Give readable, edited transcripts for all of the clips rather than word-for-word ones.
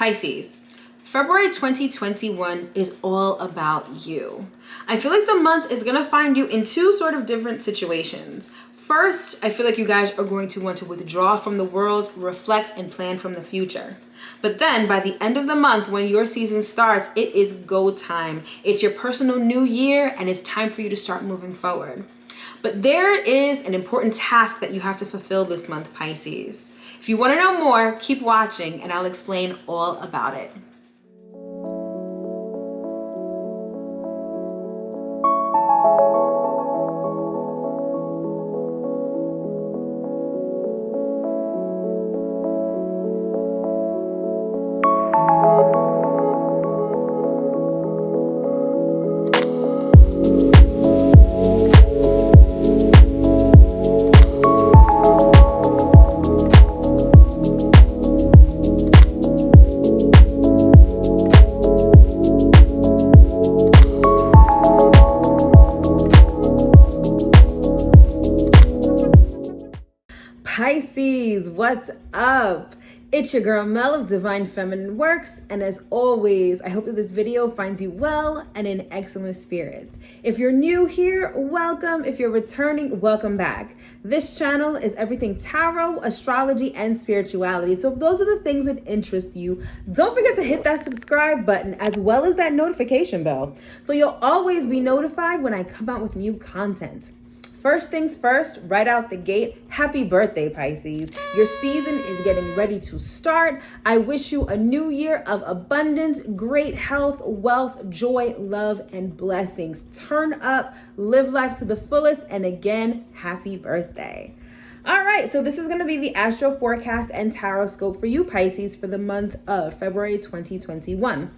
Pisces, February 2021 is all about you. I feel like the month is going to find you in two sort of different situations. First, I feel like you guys are going to want to withdraw from the world, reflect, and plan from the future. But then by the end of the month, when your season starts, it is go time. It's your personal new year, and it's time for you to start moving forward. But there is an important task that you have to fulfill this month, Pisces. If you want to know more, keep watching, and I'll explain all about it. Pisces, what's up? It's your girl Mel of Divine Feminine Works, and as always, I hope that this video finds you well and in excellent spirits. If you're new here, welcome. If you're returning, welcome back. This channel is everything tarot, astrology, and spirituality. So if those are the things that interest you, don't forget to hit that subscribe button as well as that notification bell, so you'll always be notified when I come out with new content. First things first, right out the gate, happy birthday, Pisces. Your season is getting ready to start. I wish you a new year of abundance, great health, wealth, joy, love, and blessings. Turn up, live life to the fullest, and again, happy birthday. All right, so this is going to be the astro forecast and tarot scope for you, Pisces, for the month of February 2021.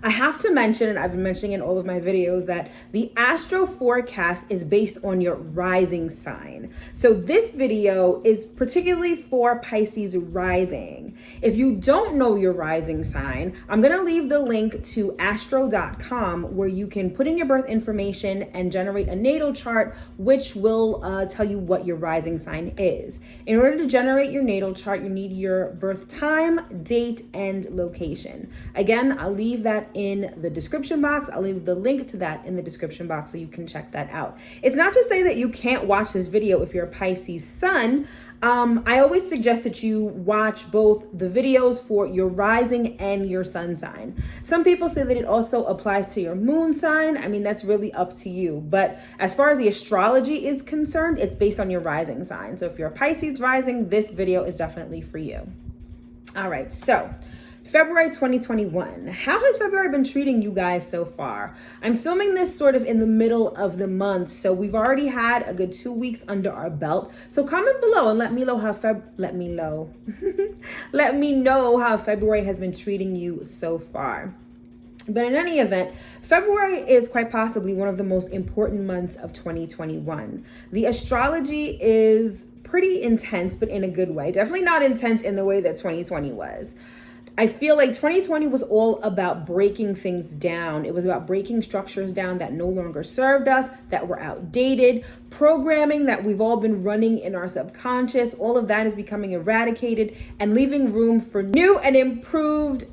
I have to mention, and I've been mentioning in all of my videos, that the astro forecast is based on your rising sign. So this video is particularly for Pisces rising. If you don't know your rising sign, I'm going to leave the link to astro.com where you can put in your birth information and generate a natal chart, which will tell you what your rising sign is. In order to generate your natal chart, you need your birth time, date, and location. Again, I'll leave that in the description box. I'll leave the link to that in the description box so you can check that out. It's not to say that you can't watch this video if you're a Pisces sun. I always suggest that you watch both the videos for your rising and your sun sign. Some people say that it also applies to your moon sign. I mean, that's really up to you. But as far as the astrology is concerned, it's based on your rising sign. So if you're a Pisces rising, this video is definitely for you. All right, so February 2021. How has February been treating you guys so far? I'm filming this sort of in the middle of the month, so we've already had a good 2 weeks under our belt. So comment below and let me know how let me know how February has been treating you so far. But in any event, February is quite possibly one of the most important months of 2021. The astrology is pretty intense, but in a good way. Definitely not intense in the way that 2020 was. I feel like 2020 was all about breaking things down. It was about breaking structures down that no longer served us, that were outdated, programming that we've all been running in our subconscious. All of that is becoming eradicated and leaving room for new and improved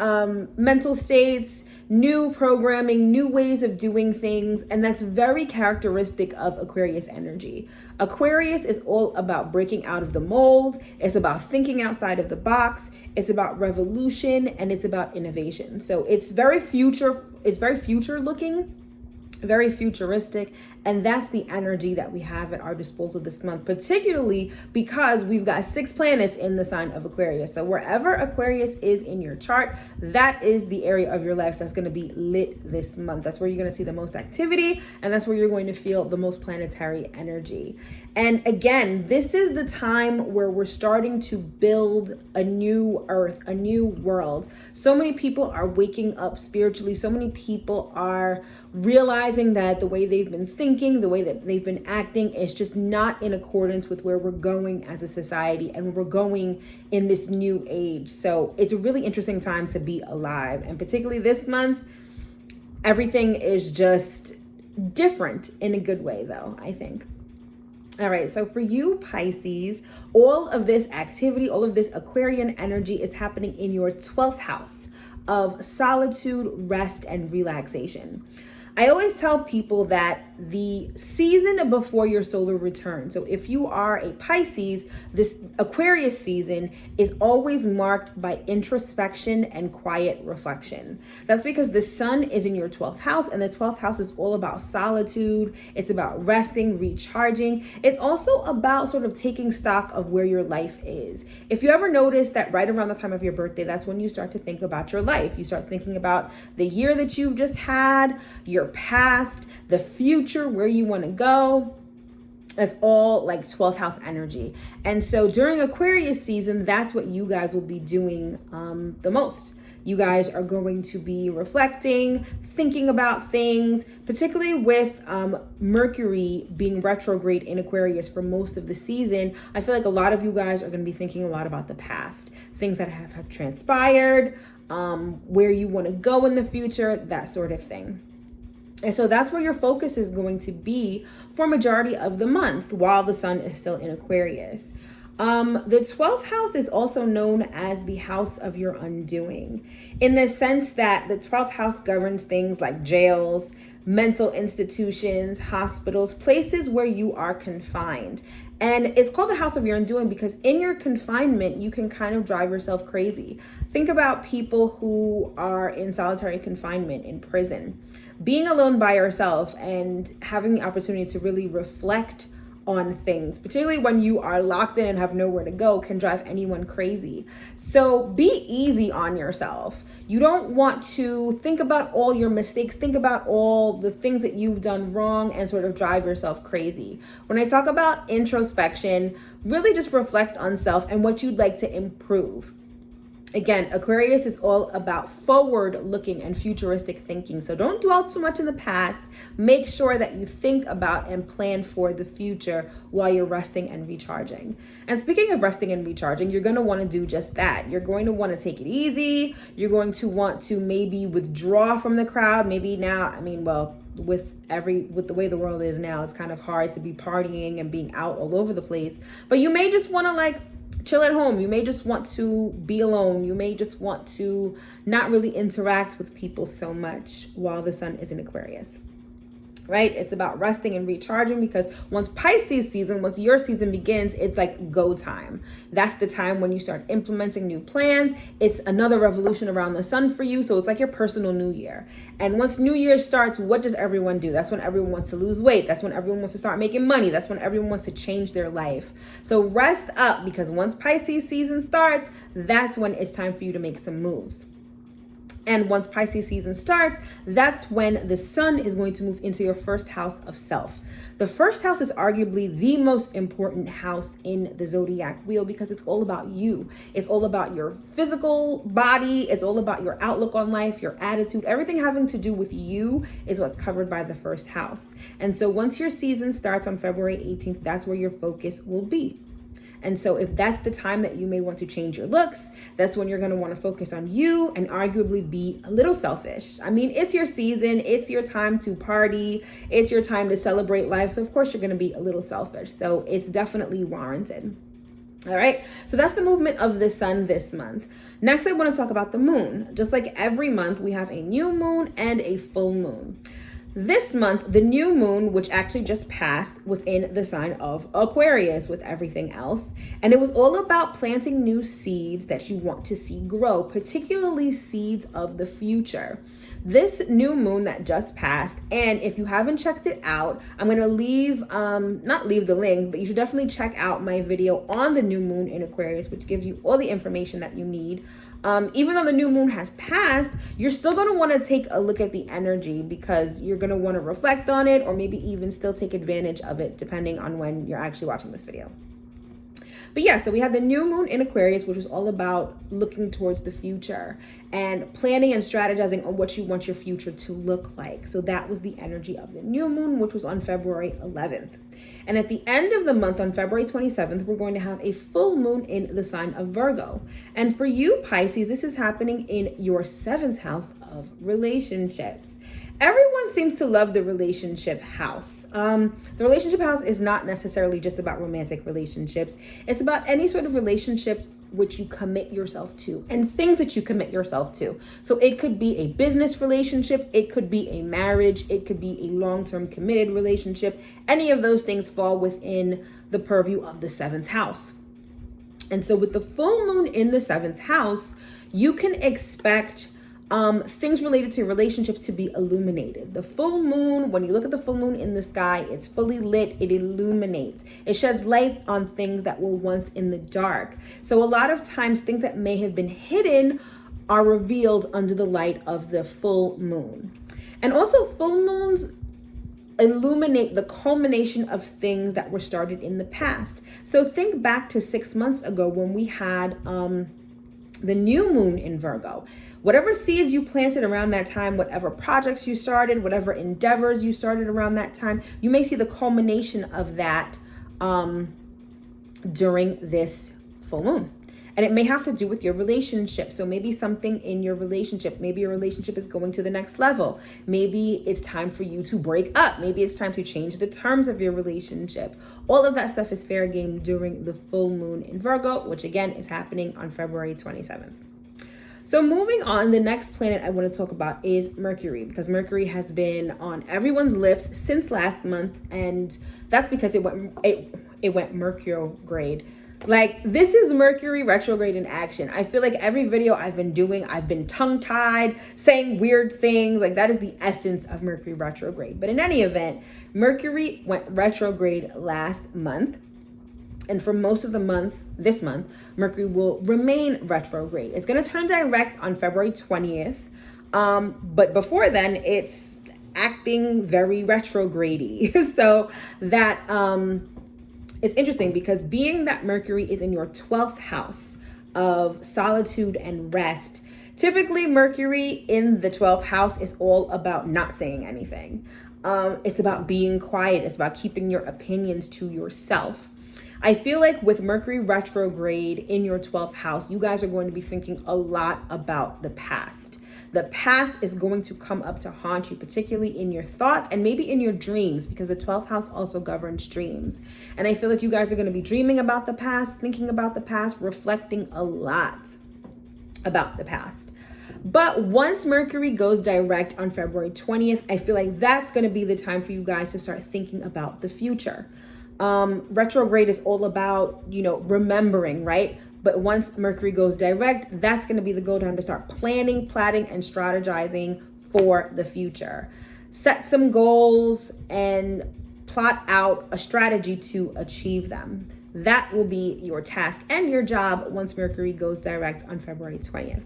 mental states, new programming, new ways of doing things. And that's very characteristic of Aquarius energy. Aquarius is all about breaking out of the mold. It's about thinking outside of the box. It's about revolution, and it's about innovation. So it's very future looking, very futuristic, and that's the energy that we have at our disposal this month, particularly because we've got 6 planets in the sign of Aquarius. So wherever Aquarius is in your chart, that is the area of your life that's going to be lit this month. That's where you're going to see the most activity, and that's where you're going to feel the most planetary energy. And again, this is the time where we're starting to build a new earth, a new world. So many people are waking up spiritually. So many people are realizing that the way they've been thinking, the way that they've been acting is just not in accordance with where we're going as a society and where we're going in this new age. So it's a really interesting time to be alive. And particularly this month, everything is just different in a good way, though, I think. All right, so for you, Pisces, all of this activity, all of this Aquarian energy is happening in your 12th house of solitude, rest, and relaxation. I always tell people that the season before your solar return, so if you are a Pisces, this Aquarius season is always marked by introspection and quiet reflection. That's because the sun is in your 12th house, and the 12th house is all about solitude. It's about resting, recharging. It's also about sort of taking stock of where your life is. If you ever notice that right around the time of your birthday, that's when you start to think about your life. You start thinking about the year that you've just had, your past, the future, where you want to go. That's all like 12th house energy. And so during Aquarius season, that's what you guys will be doing the most. You guys are going to be reflecting, thinking about things, particularly with Mercury being retrograde in Aquarius for most of the season. I feel like a lot of you guys are going to be thinking a lot about the past, things that have transpired, where you want to go in the future, that sort of thing. And so that's where your focus is going to be for majority of the month while the sun is still in Aquarius. The 12th house is also known as the house of your undoing, in the sense that the 12th house governs things like jails, mental institutions, hospitals, places where you are confined. And it's called the house of your undoing because in your confinement, you can kind of drive yourself crazy. Think about people who are in solitary confinement in prison. Being alone by yourself and having the opportunity to really reflect on things, particularly when you are locked in and have nowhere to go, can drive anyone crazy. So be easy on yourself. You don't want to think about all your mistakes, think about all the things that you've done wrong and sort of drive yourself crazy. When I talk about introspection, really just reflect on self and what you'd like to improve. Again, Aquarius is all about forward looking and futuristic thinking. So don't dwell too much in the past. Make sure that you think about and plan for the future while you're resting and recharging. And speaking of resting and recharging, you're going to want to do just that. You're going to want to take it easy. You're going to want to maybe withdraw from the crowd. Maybe now, with the way the world is now, it's kind of hard to be partying and being out all over the place. But you may just want to chill at home. You may just want to be alone. You may just want to not really interact with people so much while the sun is in Aquarius, right? It's about resting and recharging because once your season begins, it's like go time. That's the time when you start implementing new plans. It's another revolution around the sun for you. So it's like your personal new year. And once New Year starts, what does everyone do? That's when everyone wants to lose weight. That's when everyone wants to start making money. That's when everyone wants to change their life. So rest up because once Pisces season starts, that's when it's time for you to make some moves. And once Pisces season starts, that's when the sun is going to move into your first house of self. The first house is arguably the most important house in the zodiac wheel because it's all about you. It's all about your physical body. It's all about your outlook on life, your attitude. Everything having to do with you is what's covered by the first house. And so once your season starts on February 18th, that's where your focus will be. And so if that's the time that you may want to change your looks, that's when you're going to want to focus on you and arguably be a little selfish. I mean, it's your season. It's your time to party. It's your time to celebrate life. So of course you're going to be a little selfish. So it's definitely warranted. All right. So that's the movement of the sun this month. Next, I want to talk about the moon. Just like every month, we have a new moon and a full moon. This month, the new moon, which actually just passed, was in the sign of Aquarius with everything else. And it was all about planting new seeds that you want to see grow, particularly seeds of the future. This new moon that just passed, and if you haven't checked it out, I'm going to not leave the link, but you should definitely check out my video on the new moon in Aquarius, which gives you all the information that you need. Even though the new moon has passed, you're still going to want to take a look at the energy because you're going to want to reflect on it or maybe even still take advantage of it depending on when you're actually watching this video. But yeah, so we have the new moon in Aquarius, which is all about looking towards the future and planning and strategizing on what you want your future to look like. So that was the energy of the new moon, which was on February 11th. And at the end of the month, on February 27th, we're going to have a full moon in the sign of Virgo. And for you, Pisces, this is happening in your 7th house of relationships. Everyone seems to love the relationship house. The relationship house is not necessarily just about romantic relationships. It's about any sort of relationships which you commit yourself to and things that you commit yourself to. So it could be a business relationship, it could be a marriage, it could be a long-term committed relationship. Any of those things fall within the purview of the seventh house. And so with the full moon in the seventh house, you can expect things related to relationships to be illuminated. The full moon, when you look at the full moon in the sky, it's fully lit, it illuminates. It sheds light on things that were once in the dark. So a lot of times things that may have been hidden are revealed under the light of the full moon. And also full moons illuminate the culmination of things that were started in the past. So think back to 6 months ago when we had the new moon in Virgo. Whatever seeds you planted around that time, whatever projects you started, whatever endeavors you started around that time, you may see the culmination of that during this full moon. And it may have to do with your relationship. So maybe something in your relationship, maybe your relationship is going to the next level. Maybe it's time for you to break up. Maybe it's time to change the terms of your relationship. All of that stuff is fair game during the full moon in Virgo, which again is happening on February 27th. So moving on, the next planet I want to talk about is Mercury, because Mercury has been on everyone's lips since last month, and that's because it went Mercury. Like, this is Mercury retrograde in action. I feel like every video I've been doing, I've been tongue-tied, saying weird things. Like, that is the essence of Mercury retrograde. But in any event, Mercury went retrograde last month. And for most of the month, this month, Mercury will remain retrograde. It's going to turn direct on February 20th. But before then, it's acting very retrograde-y. So that it's interesting because being that Mercury is in your 12th house of solitude and rest, typically Mercury in the 12th house is all about not saying anything. It's about being quiet. It's about keeping your opinions to yourself. I feel like with Mercury retrograde in your 12th house, you guys are going to be thinking a lot about the past. The past is going to come up to haunt you, particularly in your thoughts and maybe in your dreams, because the 12th house also governs dreams. And I feel like you guys are going to be dreaming about the past, thinking about the past, reflecting a lot about the past. But once Mercury goes direct on February 20th, I feel like that's going to be the time for you guys to start thinking about the future. Retrograde is all about, remembering, right? But once Mercury goes direct, that's going to be the go time to start planning, plotting, and strategizing for the future. Set some goals and plot out a strategy to achieve them. That will be your task and your job once Mercury goes direct on February 20th.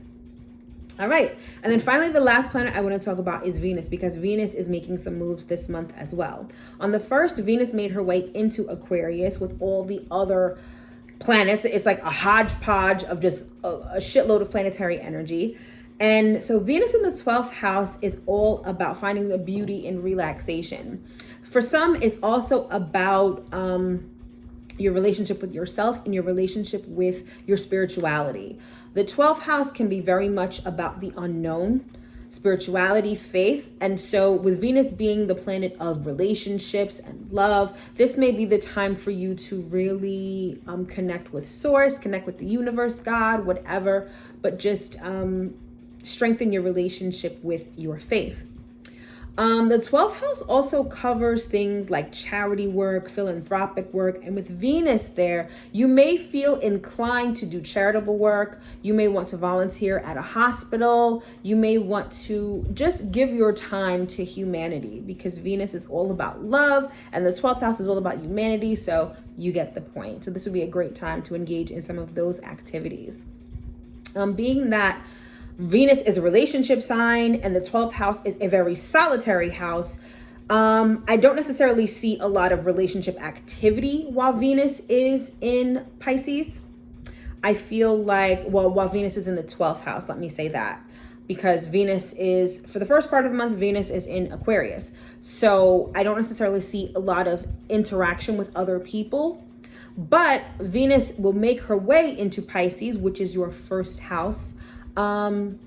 All right. And then finally, the last planet I want to talk about is Venus, because Venus is making some moves this month as well. On the 1st, Venus made her way into Aquarius with all the other planets. It's like a hodgepodge of just a shitload of planetary energy. And so Venus in the 12th house is all about finding the beauty in relaxation. For some, it's also about your relationship with yourself and your relationship with your spirituality. The 12th house can be very much about the unknown, spirituality, faith. And so with Venus being the planet of relationships and love, this may be the time for you to really connect with source, connect with the universe, God, whatever, but just strengthen your relationship with your faith. The 12th house also covers things like charity work, philanthropic work, and with Venus there, you may feel inclined to do charitable work. You may want to volunteer at a hospital. You may want to just give your time to humanity, because Venus is all about love and the 12th house is all about humanity. So you get the point. So this would be a great time to engage in some of those activities. Being that Venus is a relationship sign and the 12th house is a very solitary house, I don't necessarily see a lot of relationship activity while Venus is in Pisces. I feel like, while Venus is in the 12th house, let me say that, because Venus is, for the first part of the month, Venus is in Aquarius. So I don't necessarily see a lot of interaction with other people, but Venus will make her way into Pisces, which is your first house, on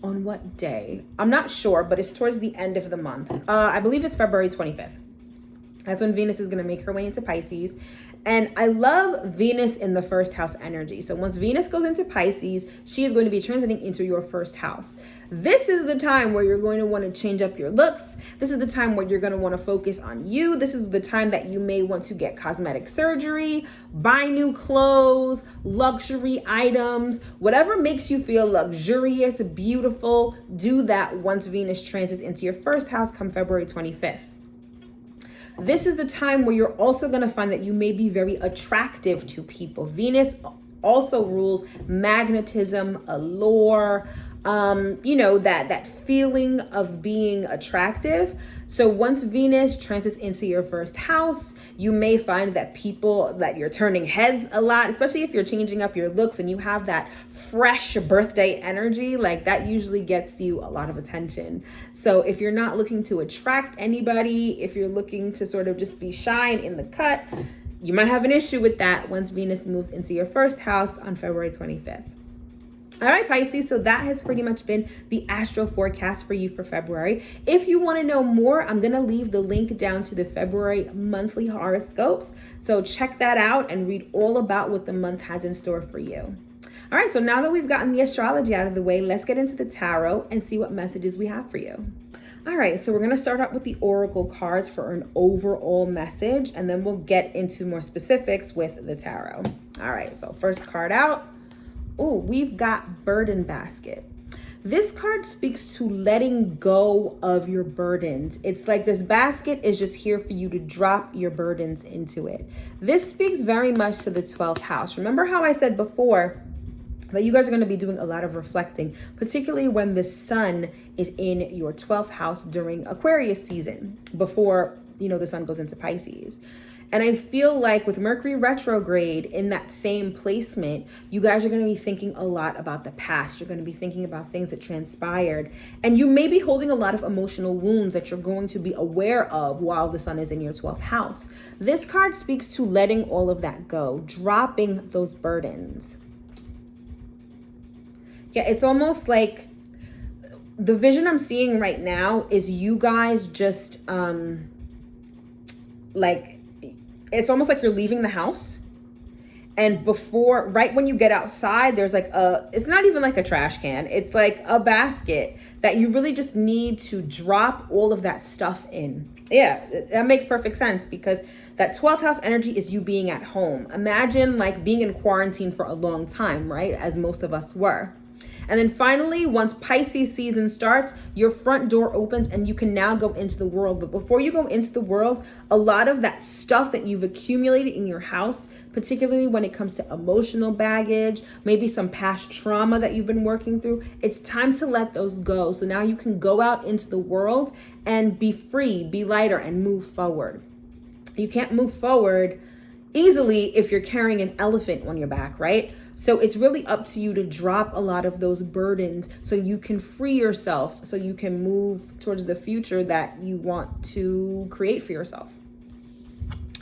on what day? I'm not sure, but it's towards the end of the month. I believe it's February 25th. That's when Venus is going to make her way into Pisces. And I love Venus in the first house energy. So once Venus goes into Pisces, she is going to be transiting into your first house. This is the time where you're going to want to change up your looks. This is the time where you're going to want to focus on you. This is the time that you may want to get cosmetic surgery, buy new clothes, luxury items, whatever makes you feel luxurious, beautiful. Do that once Venus transits into your first house come February 25th. This is the time where you're also going to find that you may be very attractive to people. Venus also rules magnetism, allure, that feeling of being attractive. So once Venus transits into your first house, you may find that you're turning heads a lot, especially if you're changing up your looks and you have that fresh birthday energy, like that usually gets you a lot of attention. So if you're not looking to attract anybody, if you're looking to sort of just be shy and in the cut, you might have an issue with that once Venus moves into your first house on February 25th. All right, Pisces, so that has pretty much been the astro forecast for you for February. If you want to know more, I'm going to leave the link down to the February monthly horoscopes. So check that out and read all about what the month has in store for you. All right, so now that we've gotten the astrology out of the way, let's get into the tarot and see what messages we have for you. All right, so we're going to start out with the oracle cards for an overall message, and then we'll get into more specifics with the tarot. All right, so first card out. Oh, we've got burden basket. This card speaks to letting go of your burdens. It's like this basket is just here for you to drop your burdens into it. This speaks very much to the 12th house. Remember how I said before that you guys are going to be doing a lot of reflecting, particularly when the sun is in your 12th house during Aquarius season before, the sun goes into Pisces. And I feel like with Mercury retrograde in that same placement, you guys are going to be thinking a lot about the past. You're going to be thinking about things that transpired. And you may be holding a lot of emotional wounds that you're going to be aware of while the sun is in your 12th house. This card speaks to letting all of that go, dropping those burdens. Yeah, it's almost like the vision I'm seeing right now is you guys just it's almost like you're leaving the house, and right when you get outside, there's it's not even like a trash can. It's like a basket that you really just need to drop all of that stuff in. Yeah, that makes perfect sense because that 12th house energy is you being at home. Imagine like being in quarantine for a long time, right? As most of us were. And then finally, once Pisces season starts, your front door opens and you can now go into the world. But before you go into the world, a lot of that stuff that you've accumulated in your house, particularly when it comes to emotional baggage, maybe some past trauma that you've been working through, it's time to let those go. So now you can go out into the world and be free, be lighter, and move forward. You can't move forward easily if you're carrying an elephant on your back, right? So it's really up to you to drop a lot of those burdens so you can free yourself, so you can move towards the future that you want to create for yourself.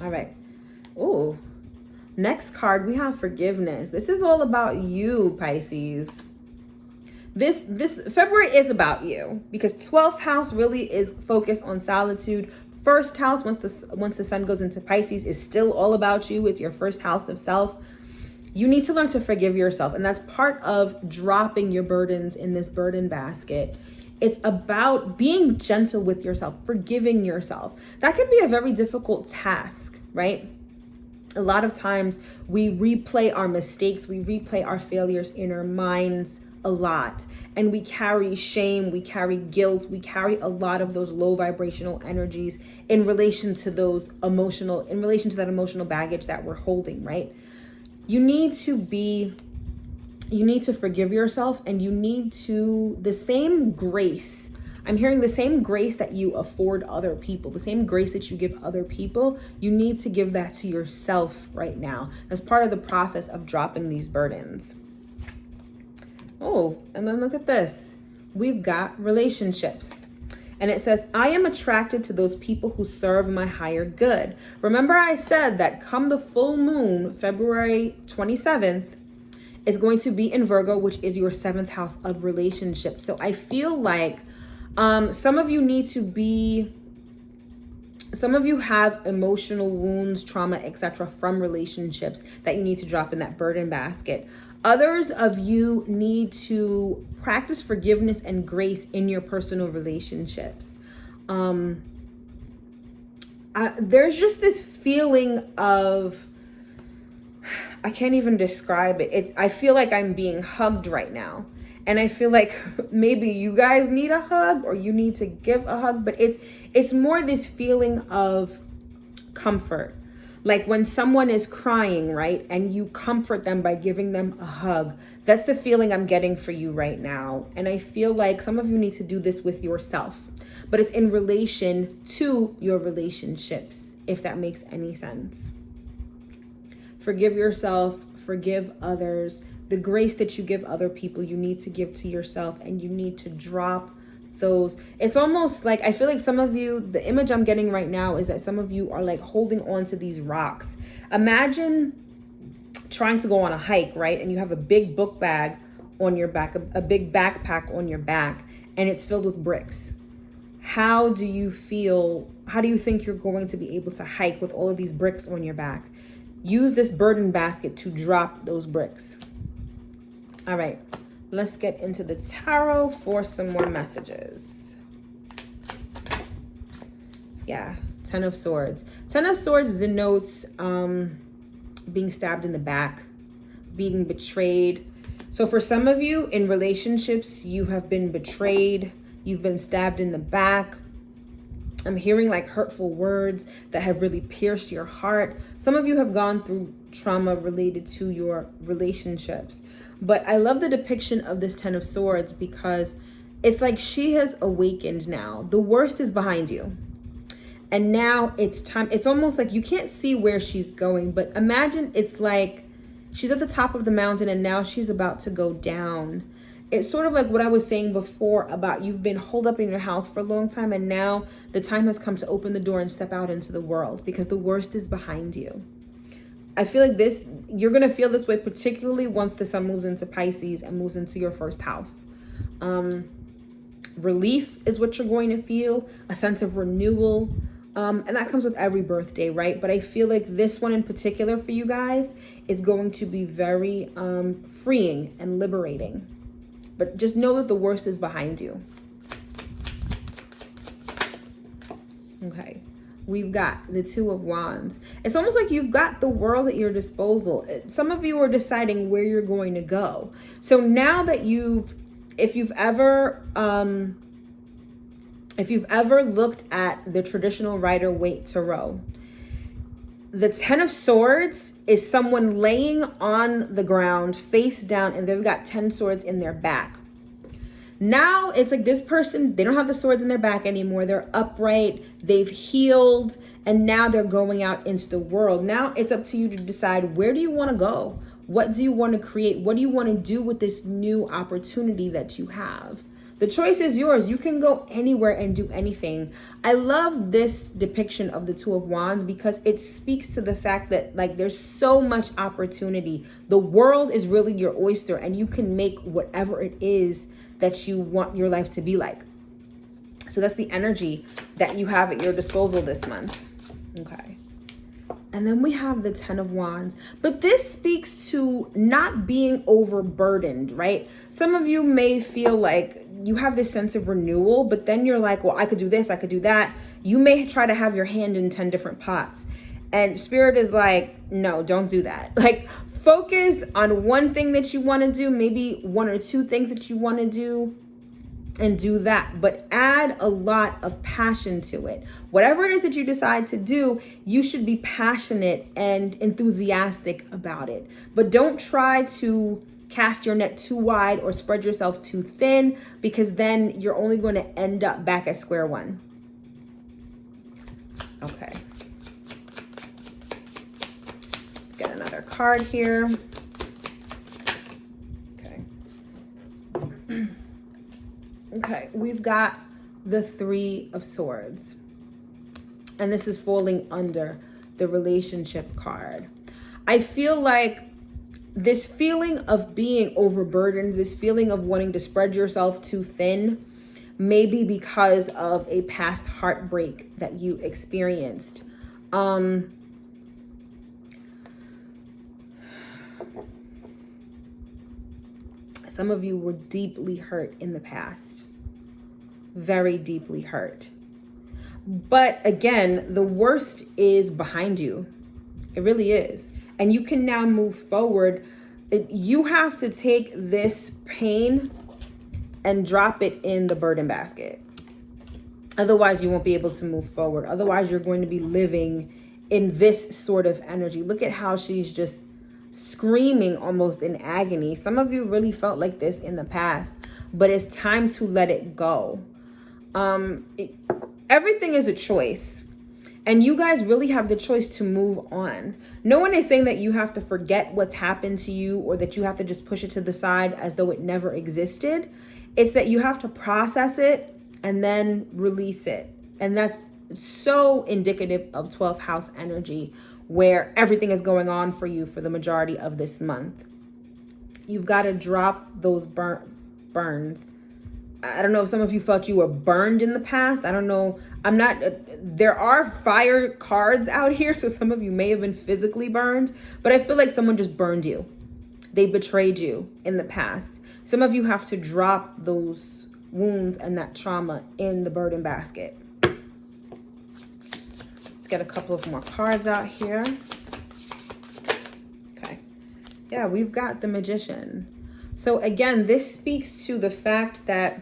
All right. Ooh. Next card, we have forgiveness. This is all about you, Pisces. This February is about you because 12th house really is focused on solitude. First house, once the sun goes into Pisces, is still all about you. It's your first house of self. You need to learn to forgive yourself. And that's part of dropping your burdens in this burden basket. It's about being gentle with yourself, forgiving yourself. That can be a very difficult task, right? A lot of times we replay our mistakes, we replay our failures in our minds a lot. And we carry shame, we carry guilt, we carry a lot of those low vibrational energies in relation to that emotional baggage that we're holding, right? You need to forgive yourself, and you need to, the same grace, I'm hearing the same grace that you afford other people, the same grace that you give other people, you need to give that to yourself right now as part of the process of dropping these burdens. Oh, and then look at this. We've got relationships. And it says, I am attracted to those people who serve my higher good. Remember I said that come the full moon, February 27th, is going to be in Virgo, which is your 7th house of relationships. So I feel like some of you have emotional wounds, trauma, etc. from relationships that you need to drop in that burden basket. Others of you need to practice forgiveness and grace in your personal relationships. There's just this feeling of, I can't even describe it. I feel like I'm being hugged right now. And I feel like maybe you guys need a hug or you need to give a hug, but it's more this feeling of comfort. Like when someone is crying, right? And you comfort them by giving them a hug. That's the feeling I'm getting for you right now. And I feel like some of you need to do this with yourself, but it's in relation to your relationships, if that makes any sense. Forgive yourself, forgive others. The grace that you give other people, you need to give to yourself, and you need to drop those. It's almost like, I feel like some of you, the image I'm getting right now is that some of you are like holding on to these rocks. Imagine trying to go on a hike, right? And you have a big book bag on your back, a big backpack on your back, and it's filled with bricks. How do you feel? How do you think you're going to be able to hike with all of these bricks on your back? Use this burden basket to drop those bricks. All right, let's get into the tarot for some more messages. Yeah, 10 of Swords. 10 of Swords denotes being stabbed in the back, being betrayed. So for some of you in relationships, you have been betrayed. You've been stabbed in the back. I'm hearing like hurtful words that have really pierced your heart. Some of you have gone through trauma related to your relationships. But I love the depiction of this 10 of Swords because it's like she has awakened now. The worst is behind you. And now it's time. It's almost like you can't see where she's going, but imagine it's like she's at the top of the mountain and now she's about to go down. It's sort of like what I was saying before about you've been holed up in your house for a long time, and now the time has come to open the door and step out into the world because the worst is behind you. I feel like you're going to feel this way, particularly once the sun moves into Pisces and moves into your 1st house. Relief is what you're going to feel, a sense of renewal. And that comes with every birthday, right? But I feel like this one in particular for you guys is going to be very freeing and liberating. But just know that the worst is behind you. Okay. We've got the 2 of Wands. It's almost like you've got the world at your disposal. Some of you are deciding where you're going to go. So now that if you've ever looked at the traditional Rider-Waite Tarot, the 10 of Swords is someone laying on the ground face down and they've got 10 swords in their back. Now it's like this person, they don't have the swords in their back anymore. They're upright, they've healed, and now they're going out into the world. Now it's up to you to decide, where do you want to go? What do you want to create? What do you want to do with this new opportunity that you have? The choice is yours. You can go anywhere and do anything. I love this depiction of the 2 of Wands because it speaks to the fact that like there's so much opportunity. The world is really your oyster and you can make whatever it is that you want your life to be like. So that's the energy that you have at your disposal this month. Okay. And then we have the 10 of Wands. But this speaks to not being overburdened, right? Some of you may feel like you have this sense of renewal, but then you're like, well, I could do this, I could do that. You may try to have your hand in 10 different pots. And Spirit is like, no, don't do that. Like, focus on one thing that you want to do, maybe 1 or 2 things that you want to do, and do that, but add a lot of passion to it. Whatever it is that you decide to do, you should be passionate and enthusiastic about it. But don't try to cast your net too wide or spread yourself too thin, because then you're only going to end up back at square one. Okay. Let's get another card here. Okay. Okay, we've got the 3 of Swords. And this is falling under the relationship card. I feel like this feeling of being overburdened, this feeling of wanting to spread yourself too thin, maybe because of a past heartbreak that you experienced. Some of you were deeply hurt in the past, very deeply hurt. But again, the worst is behind you. It really is. And you can now move forward. You have to take this pain and drop it in the burden basket. Otherwise, you won't be able to move forward. Otherwise, you're going to be living in this sort of energy. Look at how she's just screaming almost in agony. Some of you really felt like this in the past, but it's time to let it go. Everything is a choice, and you guys really have the choice to move on. No one is saying that you have to forget what's happened to you or that you have to just push it to the side as though it never existed. It's that you have to process it and then release it. And that's so indicative of 12th house energy, where everything is going on for you for the majority of this month. You've got to drop those burns. I don't know if some of you felt you were burned in the past. I don't know. There are fire cards out here, so some of you may have been physically burned, but I feel like someone just burned you. They betrayed you in the past. Some of you have to drop those wounds and that trauma in the burden basket. Let's get a couple of more cards out here. Okay. Yeah, we've got the Magician. So again, this speaks to the fact that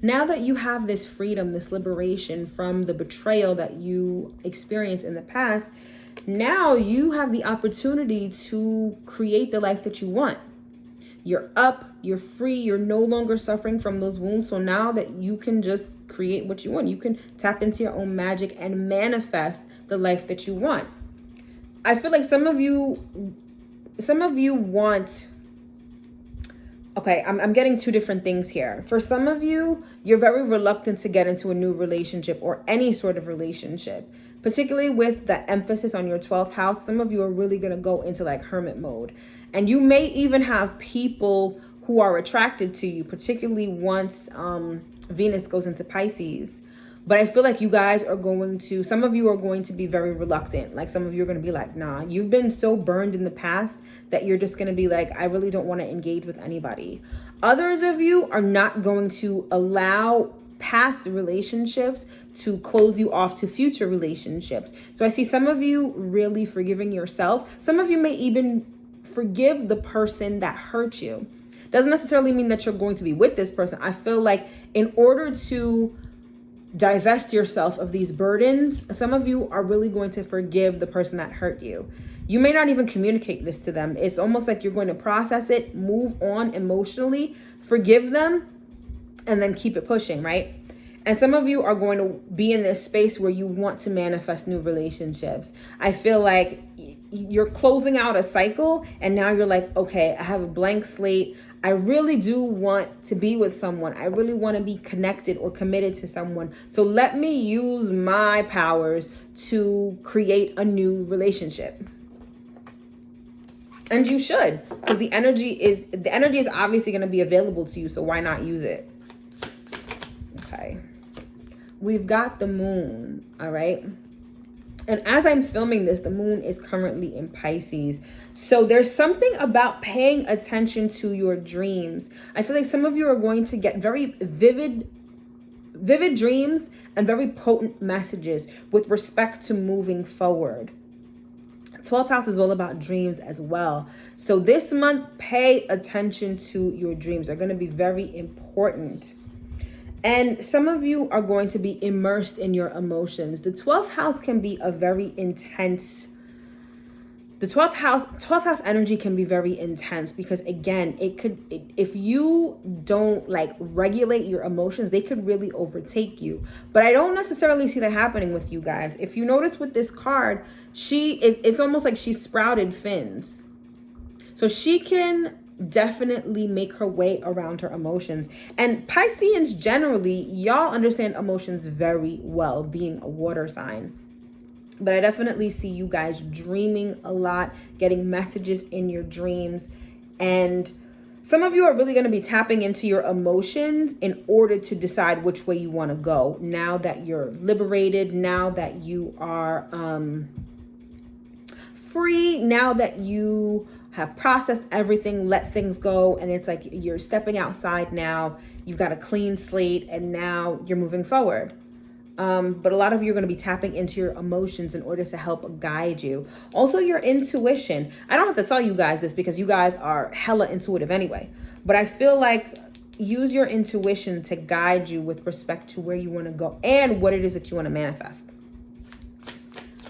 now that you have this freedom, this liberation from the betrayal that you experienced in the past, now you have the opportunity to create the life that you want. You're up, you're free, you're no longer suffering from those wounds. So now that you can just create what you want, you can tap into your own magic and manifest the life that you want. I feel like some of you want, okay, I'm getting two different things here. For some of you, you're very reluctant to get into a new relationship or any sort of relationship, particularly with the emphasis on your 12th house. Some of you are really going to go into like hermit mode. And you may even have people who are attracted to you, particularly once Venus goes into Pisces. But I feel like you guys are some of you are going to be very reluctant. Like some of you are going to be like, nah, you've been so burned in the past that you're just going to be like, I really don't want to engage with anybody. Others of you are not going to allow past relationships to close you off to future relationships. So I see some of you really forgiving yourself. Some of you may even forgive the person that hurt you. Doesn't necessarily mean that you're going to be with this person. I feel like in order to divest yourself of these burdens, some of you are really going to forgive the person that hurt you. You may not even communicate this to them. It's almost like you're going to process it, move on emotionally, forgive them, and then keep it pushing, right? And some of you are going to be in this space where you want to manifest new relationships. I feel like you're closing out a cycle and now you're like, okay, I have a blank slate. I really do want to be with someone. I really want to be connected or committed to someone. So let me use my powers to create a new relationship. And you should, because the energy is obviously going to be available to you. So why not use it? Okay. We've got the moon. All right. And as I'm filming this, the moon is currently in Pisces. So there's something about paying attention to your dreams. I feel like some of you are going to get very vivid dreams and very potent messages with respect to moving forward. 12th house is all about dreams as well. So this month, pay attention to your dreams. They're going to be very important. And some of you are going to be immersed in your emotions. The 12th house can be a very intense. The 12th house energy can be very intense because again, if you don't like regulate your emotions, they could really overtake you. But I don't necessarily see that happening with you guys. If you notice with this card, it's almost like she sprouted fins. So she can definitely make her way around her emotions. And Pisceans generally, y'all understand emotions very well, being a water sign. But I definitely see you guys dreaming a lot, getting messages in your dreams. And some of you are really going to be tapping into your emotions in order to decide which way you want to go. Now that you're liberated, now that you are free, now that you have processed everything, let things go, and it's like you're stepping outside now. You've got a clean slate, and now you're moving forward. But a lot of you are going to be tapping into your emotions in order to help guide you. Also, your intuition. I don't have to tell you guys this because you guys are hella intuitive anyway. But I feel like use your intuition to guide you with respect to where you want to go and what it is that you want to manifest.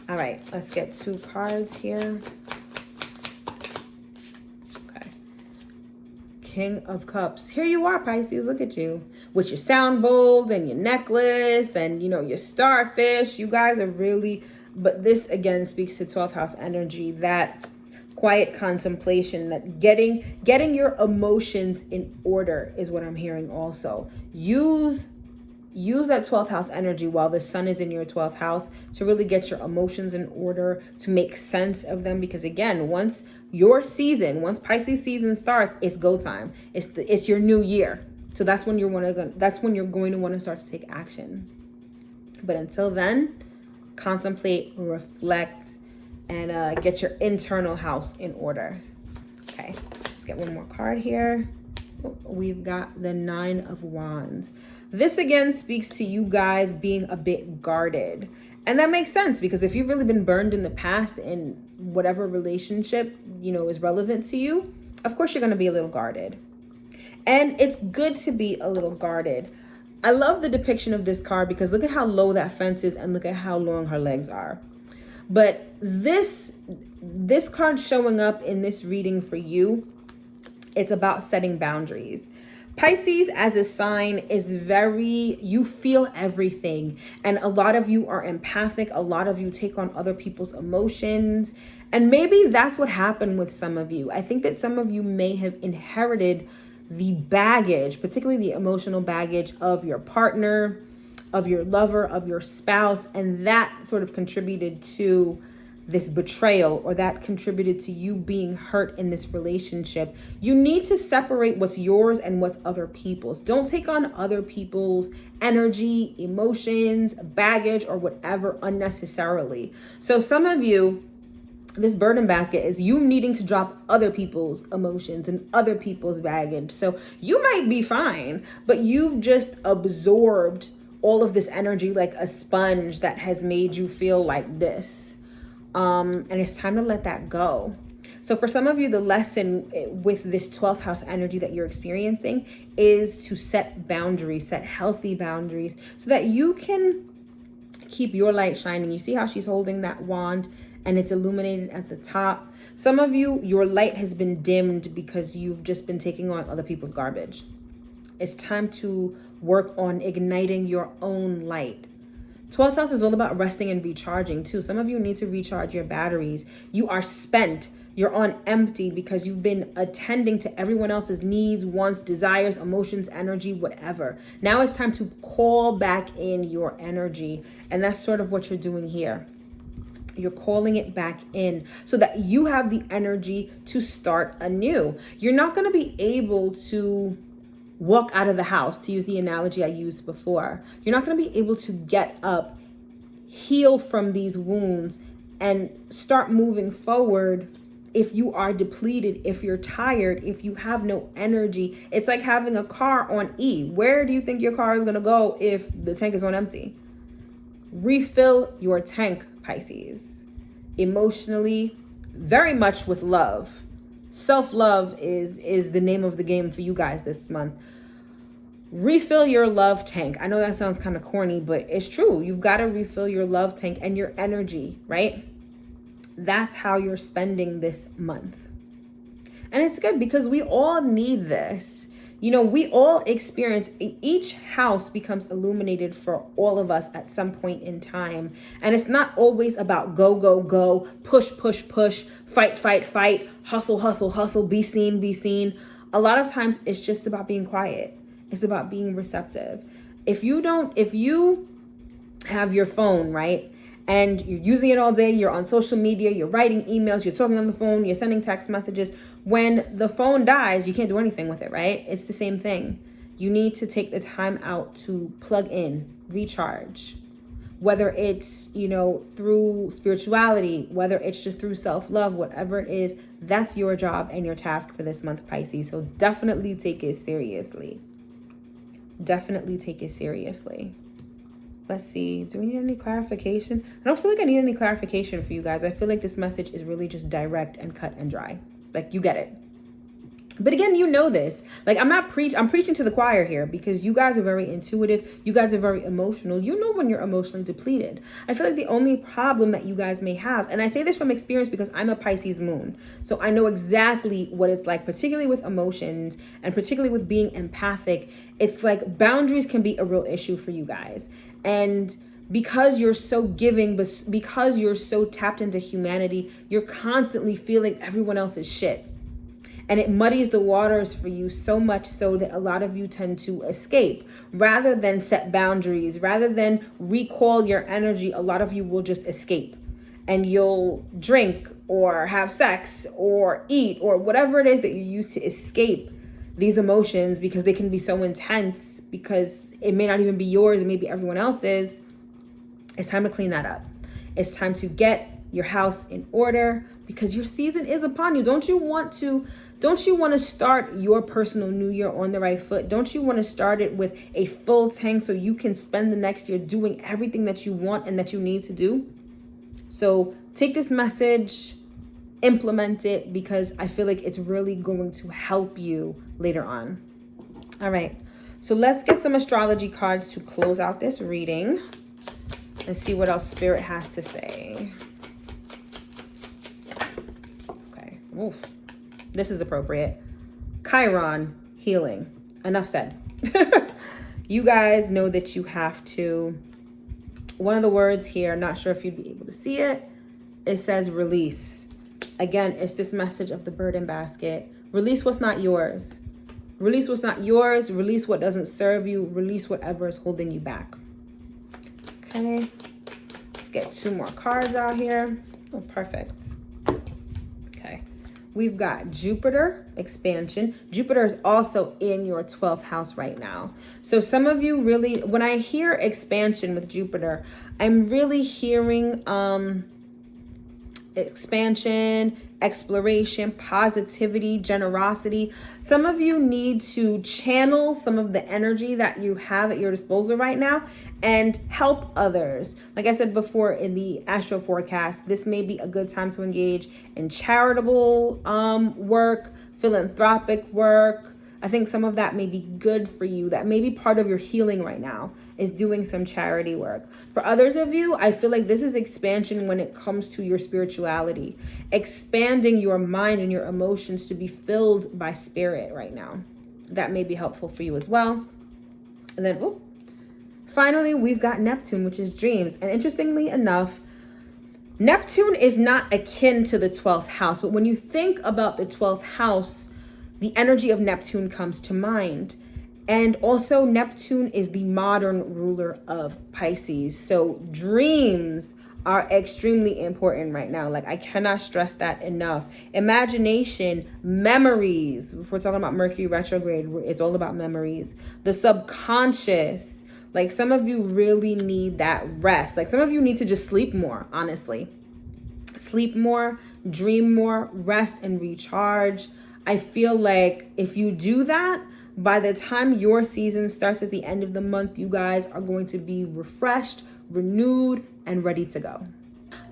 All right, let's get 2 cards here. Okay. King of Cups. Here you are, Pisces. Look at you. With your sound bowl and your necklace and, your starfish. You guys are really, but this again speaks to 12th house energy, that quiet contemplation, that getting your emotions in order is what I'm hearing also. Use that 12th house energy while the sun is in your 12th house to really get your emotions in order, to make sense of them. Because again, once Pisces season starts, it's go time. It's your new year. So that's when you're going to want to start to take action. But until then, contemplate, reflect, and get your internal house in order. Okay, let's get one more card here. We've got the 9 of Wands. This again speaks to you guys being a bit guarded. And that makes sense because if you've really been burned in the past in whatever relationship, is relevant to you, of course you're going to be a little guarded. And it's good to be a little guarded. I love the depiction of this card because look at how low that fence is and look at how long her legs are. But this card showing up in this reading for you, it's about setting boundaries. Pisces as a sign is you feel everything. And a lot of you are empathic. A lot of you take on other people's emotions. And maybe that's what happened with some of you. I think that some of you may have inherited the baggage, particularly the emotional baggage of your partner, of your lover, of your spouse, and that sort of contributed to this betrayal, or that contributed to you being hurt in this relationship. You need to separate what's yours and what's other people's. Don't take on other people's energy, emotions, baggage, or whatever unnecessarily. So some of you, this burden basket is you needing to drop other people's emotions and other people's baggage. So you might be fine, but you've just absorbed all of this energy like a sponge that has made you feel like this. And it's time to let that go. So for some of you, the lesson with this 12th house energy that you're experiencing is to set boundaries, set healthy boundaries so that you can keep your light shining. You see how she's holding that wand and it's illuminated at the top. Some of you, your light has been dimmed because you've just been taking on other people's garbage. It's time to work on igniting your own light. 12th house is all about resting and recharging too. Some of you need to recharge your batteries. You are spent. You're on empty because you've been attending to everyone else's needs, wants, desires, emotions, energy, whatever. Now it's time to call back in your energy. And that's sort of what you're doing here. You're calling it back in so that you have the energy to start anew. You're not going to be able to walk out of the house, to use the analogy I used before. You're not going to be able to get up, heal from these wounds, and start moving forward if you are depleted, if you're tired, if you have no energy. It's like having a car on E. Where do you think your car is going to go if the tank is on empty? Refill your tank, Pisces. Emotionally, very much with love. Self-love is the name of the game for you guys this month. Refill your love tank. I know that sounds kind of corny, but it's true. You've got to refill your love tank and your energy, right? That's how you're spending this month. And it's good because we all need this. We all experience, each house becomes illuminated for all of us at some point in time. And it's not always about go, go, go, push, push, push, fight, fight, fight, hustle, hustle, hustle, be seen, be seen. A lot of times it's just about being quiet. It's about being receptive. If you have your phone, right? and you're using it all day, you're on social media, you're writing emails, you're talking on the phone, you're sending text messages. When the phone dies, you can't do anything with it, right? It's the same thing. You need to take the time out to plug in, recharge. Whether it's, through spirituality, whether it's just through self-love, whatever it is, that's your job and your task for this month, Pisces. So definitely take it seriously. Definitely take it seriously. Let's see. Do we need any clarification? I don't feel like I need any clarification for you guys. I feel like this message is really just direct and cut and dry. Like, you get it. But again, you know this. Like, I'm preaching to the choir here, because you guys are very intuitive. You guys are very emotional. You know when you're emotionally depleted. I feel like the only problem that you guys may have, and I say this from experience because I'm a Pisces moon, so I know exactly what it's like, particularly with emotions and particularly with being empathic. It's like boundaries can be a real issue for you guys. And because you're so giving, but because you're so tapped into humanity, you're constantly feeling everyone else's shit. And it muddies the waters for you so much so that a lot of you tend to escape. Rather than set boundaries, rather than recall your energy, a lot of you will just escape. And you'll drink or have sex or eat or whatever it is that you use to escape these emotions, because they can be so intense, because it may not even be yours, it may be everyone else's. It's time to clean that up. It's time to get your house in order, because your season is upon you. Don't you want to start your personal new year on the right foot? Don't you want to start it with a full tank so you can spend the next year doing everything that you want and that you need to do? So take this message, implement it, because I feel like it's really going to help you later on. All right, so let's get some astrology cards to close out this reading and see what else Spirit has to say. Okay, oof. This is appropriate. Chiron, healing. Enough said. You guys know that you have to. One of the words here, not sure if you'd be able to see it. It says release. Again, it's this message of the burden basket. Release what's not yours. Release what's not yours. Release what doesn't serve you. Release whatever is holding you back. Okay. Let's get 2 more cards out here. Oh, perfect. We've got Jupiter, expansion. Jupiter is also in your 12th house right now. So some of you really, when I hear expansion with Jupiter, I'm really hearing expansion, exploration, positivity, generosity. Some of you need to channel some of the energy that you have at your disposal right now and help others. Like I said before in the astro forecast, this may be a good time to engage in charitable work, philanthropic work. I think some of that may be good for you. That may be part of your healing right now, is doing some charity work. For others of you, I feel like this is expansion when it comes to your spirituality, expanding your mind and your emotions to be filled by spirit right now. That may be helpful for you as well. And then, finally, we've got Neptune, which is dreams. And interestingly enough, Neptune is not akin to the 12th house. But when you think about the 12th house, the energy of Neptune comes to mind. And also Neptune is the modern ruler of Pisces. So dreams are extremely important right now. Like, I cannot stress that enough. Imagination, memories. If we're talking about Mercury retrograde, it's all about memories. The subconscious. Like, some of you really need that rest. Like, some of you need to just sleep more, honestly. Sleep more, dream more, rest and recharge. I feel like if you do that, by the time your season starts at the end of the month, you guys are going to be refreshed, renewed, and ready to go.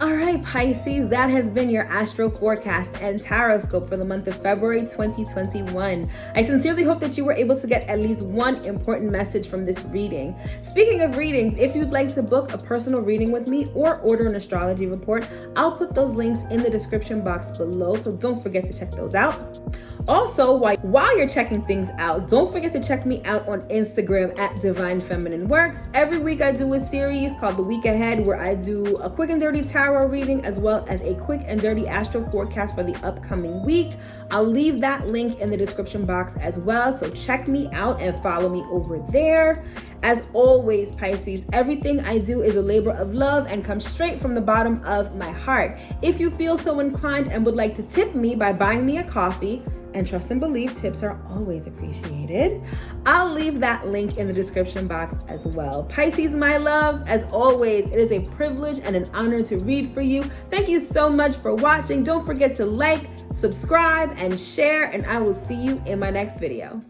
All right, Pisces, that has been your astro forecast and tarot scope for the month of February 2021. I sincerely hope that you were able to get at least one important message from this reading. Speaking of readings, if you'd like to book a personal reading with me or order an astrology report, I'll put those links in the description box below, so don't forget to check those out. Also, while you're checking things out, don't forget to check me out on Instagram at Divine Feminine Works. Every week I do a series called The Week Ahead, where I do a quick and dirty tarot reading, as well as a quick and dirty astro forecast for the upcoming week. I'll leave that link in the description box as well, so check me out and follow me over there. As always, Pisces, everything I do is a labor of love and comes straight from the bottom of my heart. If you feel so inclined and would like to tip me by buying me a coffee, and trust and believe tips are always appreciated, I'll leave that link in the description box as well. Pisces, my loves, as always, it is a privilege and an honor to read for you. Thank you so much for watching. Don't forget to like, subscribe, and share, and I will see you in my next video.